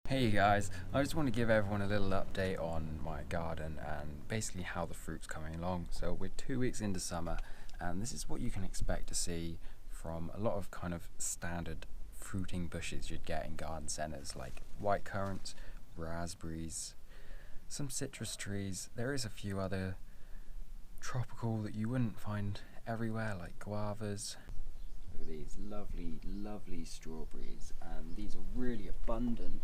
Hey guys, I just want to give everyone a little update on my garden and basically how the fruit's coming along. So we're 2 weeks into summer and this is what you can expect to see from a lot of kind of standard fruiting bushes you'd get in garden centres, like white currants, raspberries, some citrus trees. There is a few other tropical that you wouldn't find everywhere, like guavas. These lovely strawberries, and these are really abundant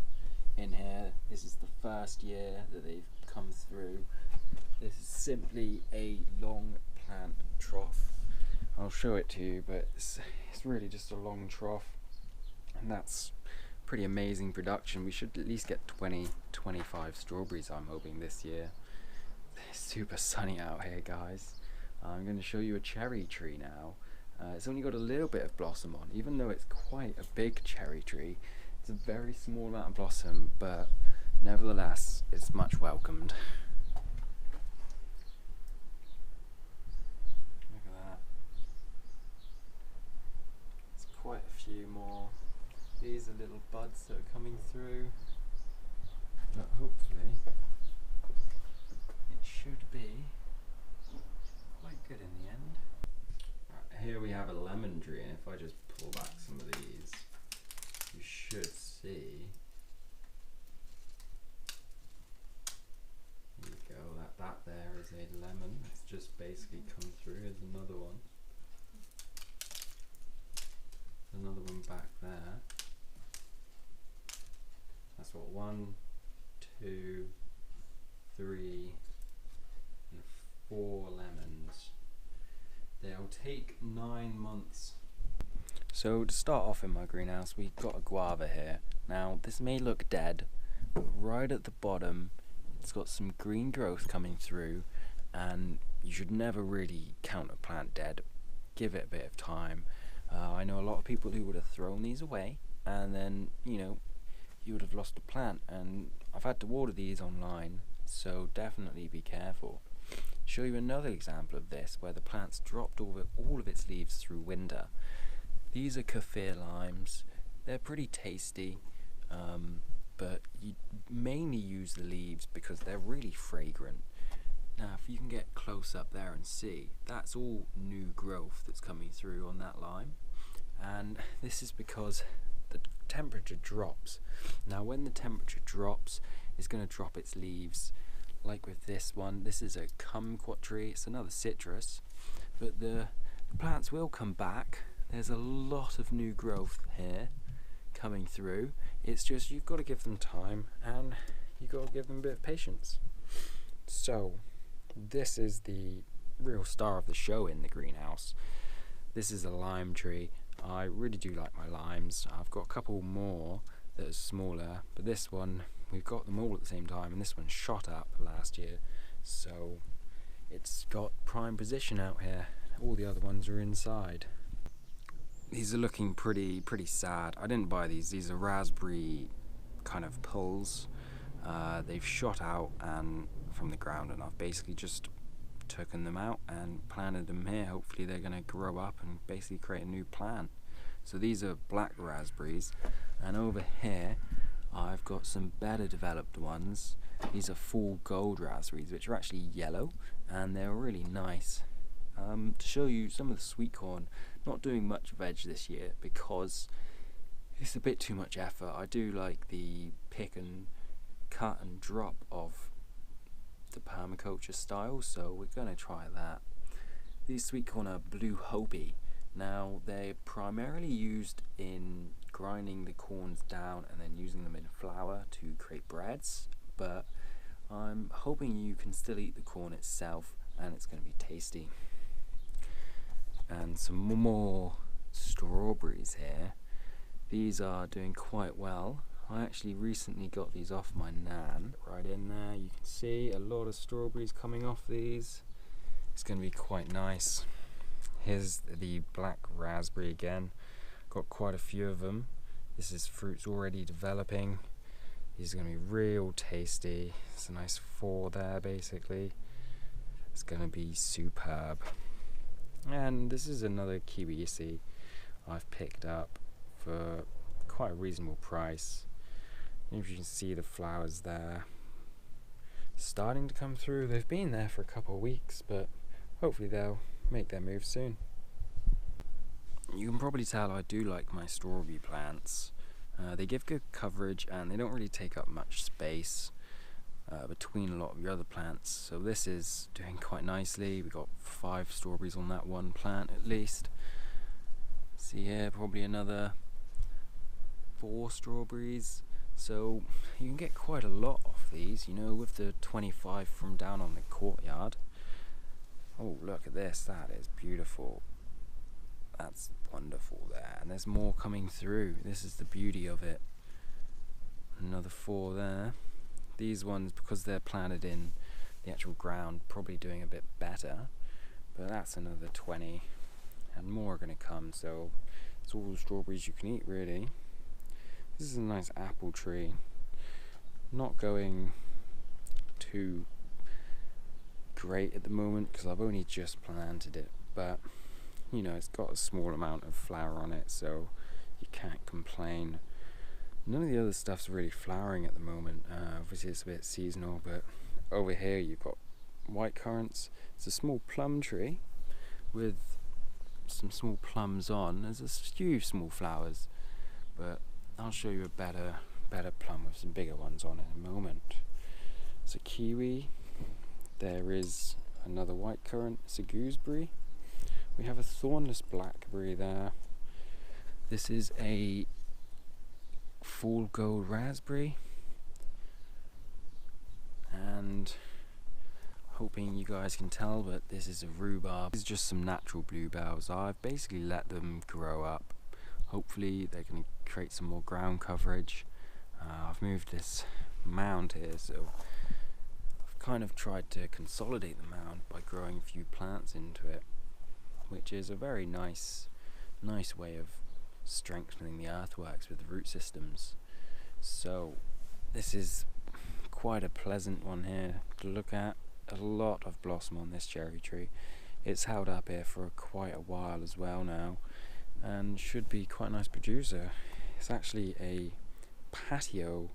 in here. This is the first year that they've come through. This is simply a long plant trough. I'll show it to you, but it's really just a long trough, and that's pretty amazing production. We should at least get 20-25 strawberries, I'm hoping, this year. It's super sunny out here, guys. I'm going to show you a cherry tree now. It's only got a little bit of blossom on, even though it's quite a big cherry tree. It's a very small amount of blossom, but nevertheless, it's much welcomed. Look at that. There's quite a few more. These are little buds that are coming through, but hopefully it should be quite good in the end. Here we have a lemon tree, and if I just pull back some of these, you should see. There you go, that there is a lemon. It's just basically come through. Here's another one. Another one back there. That's what, 1, 2, 3, and 4 lemons. They'll take 9 months. So to start off in my greenhouse, we've got a guava here. Now this may look dead, but right at the bottom it's got some green growth coming through, and you should never really count a plant dead. Give it a bit of time. I know a lot of people who would have thrown these away, and then you would have lost a plant, and I've had to water these online, so definitely be careful. Show you another example of this where the plant's dropped over all of its leaves through winter. These are kaffir limes. They're pretty tasty, but you mainly use the leaves because they're really fragrant. Now if you can get close up there and see, that's all new growth that's coming through on that lime, and this is because the temperature drops. Now when the temperature drops, it's going to drop its leaves. Like with this one, this is a kumquat tree. It's another citrus, but the plants will come back. There's a lot of new growth here coming through. It's just you've got to give them time, and you've got to give them a bit of patience. So this is the real star of the show in the greenhouse. This is a lime tree. I really do like my limes. I've got a couple more that are smaller, but this one, we've got them all at the same time, and this one shot up last year, so it's got prime position out here. All the other ones are inside. These are looking pretty sad. I didn't buy these are raspberry kind of pulls. They've shot out and from the ground, and I've basically just taken them out and planted them here. Hopefully they're going to grow up and basically create a new plant. So these are black raspberries, and over here I've got some better developed ones. These are full gold raspberries, which are actually yellow, and they're really nice. To show you some of the sweet corn, not doing much veg this year because it's a bit too much effort. I do like the pick and cut and drop of the permaculture style, so we're going to try that. These sweet corn are Blue Hopi. Now they're primarily used in grinding the corns down and then using them in flour to create breads, but I'm hoping you can still eat the corn itself and it's going to be tasty. And some more strawberries here. These are doing quite well. I actually recently got these off my nan. Right in there you can see a lot of strawberries coming off these. It's going to be quite nice. Here's the black raspberry again. Got quite a few of them. This is fruits already developing. These are going to be real tasty. It's a nice 4 there basically. It's going to be superb. And this is another kiwisi I've picked up for quite a reasonable price. If you can see the flowers there starting to come through. They've been there for a couple of weeks, but hopefully they'll make their move soon. You can probably tell I do like my strawberry plants. They give good coverage and they don't really take up much space between a lot of your other plants. So this is doing quite nicely. We got 5 strawberries on that one plant at least. See here, probably another 4 strawberries. So you can get quite a lot off these, you know, with the 25 from down on the courtyard. Oh, look at this, that is beautiful. That's wonderful there, and there's more coming through. This is the beauty of it. Another 4 there. These ones, because they're planted in the actual ground, probably doing a bit better, but that's another 20, and more are going to come. So it's all the strawberries you can eat, really. This is a nice apple tree. Not going too great at the moment because I've only just planted it, but you know, it's got a small amount of flower on it, so you can't complain. None of the other stuff's really flowering at the moment. Obviously it's a bit seasonal, but over here you've got white currants. It's a small plum tree with some small plums on. There's a few small flowers, but I'll show you a better plum with some bigger ones on in a moment. It's a kiwi. There is another white currant. It's a gooseberry. We have a thornless blackberry there. This is a full gold raspberry, and hoping you guys can tell, but this is a rhubarb. This is just some natural bluebells. I've basically let them grow up. Hopefully they're going to create some more ground coverage. I've moved this mound here, so I've kind of tried to consolidate the mound by growing a few plants into it, which is a very nice way of strengthening the earthworks with the root systems. So this is quite a pleasant one here to look at. A lot of blossom on this cherry tree. It's held up here for quite a while as well now, and should be quite a nice producer. It's actually a patio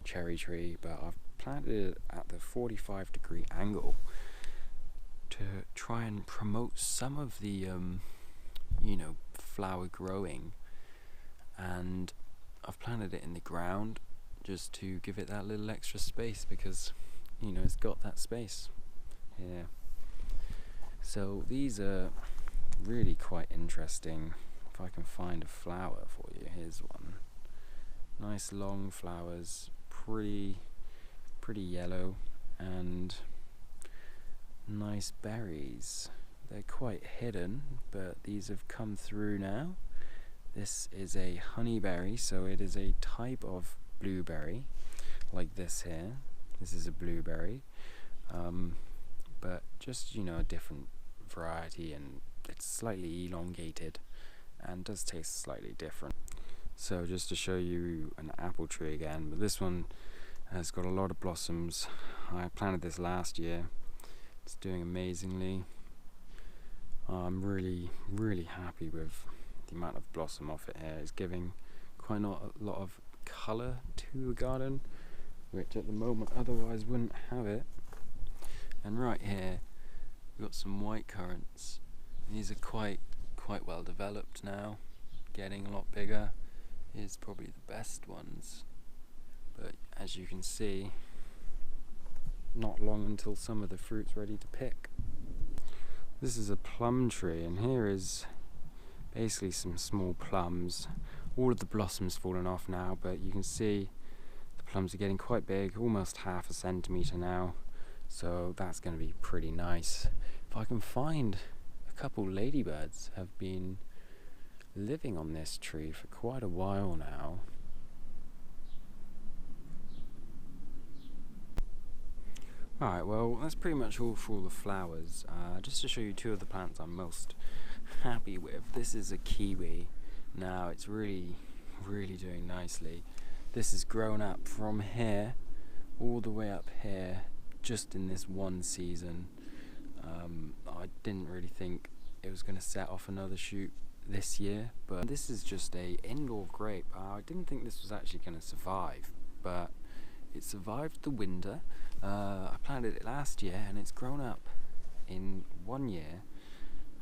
cherry tree, but I've planted it at the 45-degree angle to try and promote some of the you know, flower growing, and I've planted it in the ground just to give it that little extra space, because you know, it's got that space here. So these are really quite interesting. If I can find a flower for you, here's one. Nice long flowers, pretty yellow, and nice berries. They're quite hidden, but these have come through now. This is a honeyberry, so it is a type of blueberry, like this here. This is a blueberry, but just, you know, a different variety, and it's slightly elongated and does taste slightly different. So just to show you an apple tree again, but this one has got a lot of blossoms. I planted this last year. It's doing amazingly. I'm really happy with the amount of blossom off it here. It's giving quite a lot of colour to the garden, which at the moment otherwise wouldn't have it. And right here we've got some white currants. These are quite well developed now, getting a lot bigger. Here's probably the best ones, but as you can see, not long until some of the fruit's ready to pick. This is a plum tree, and here is basically some small plums. All of the blossoms fallen off now, but you can see the plums are getting quite big, almost half a centimetre now, so that's going to be pretty nice. If I can find a couple ladybirds have been living on this tree for quite a while now. Alright, well that's pretty much all for all the flowers. Just to show you 2 of the plants I'm most happy with. This is a kiwi. Now it's really doing nicely. This has grown up from here all the way up here just in this one season. I didn't really think it was going to set off another shoot this year, but this is just a indoor grape. I didn't think this was actually going to survive, but it survived the winter. I planted it last year and it's grown up in 1 year,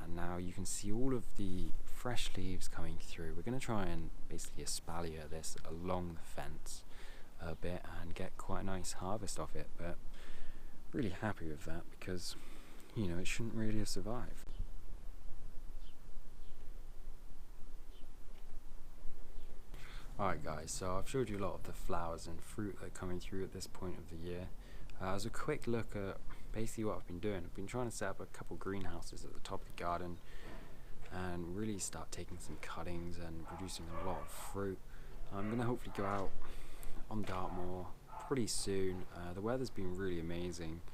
and now you can see all of the fresh leaves coming through. We're going to try and basically espalier this along the fence a bit and get quite a nice harvest off it, but really happy with that because, you know, it shouldn't really have survived. Alright guys, so I've showed you a lot of the flowers and fruit that are coming through at this point of the year. As a quick look at basically what I've been doing, I've been trying to set up a couple greenhouses at the top of the garden and really start taking some cuttings and producing a lot of fruit. I'm going to hopefully go out on Dartmoor pretty soon. The weather's been really amazing.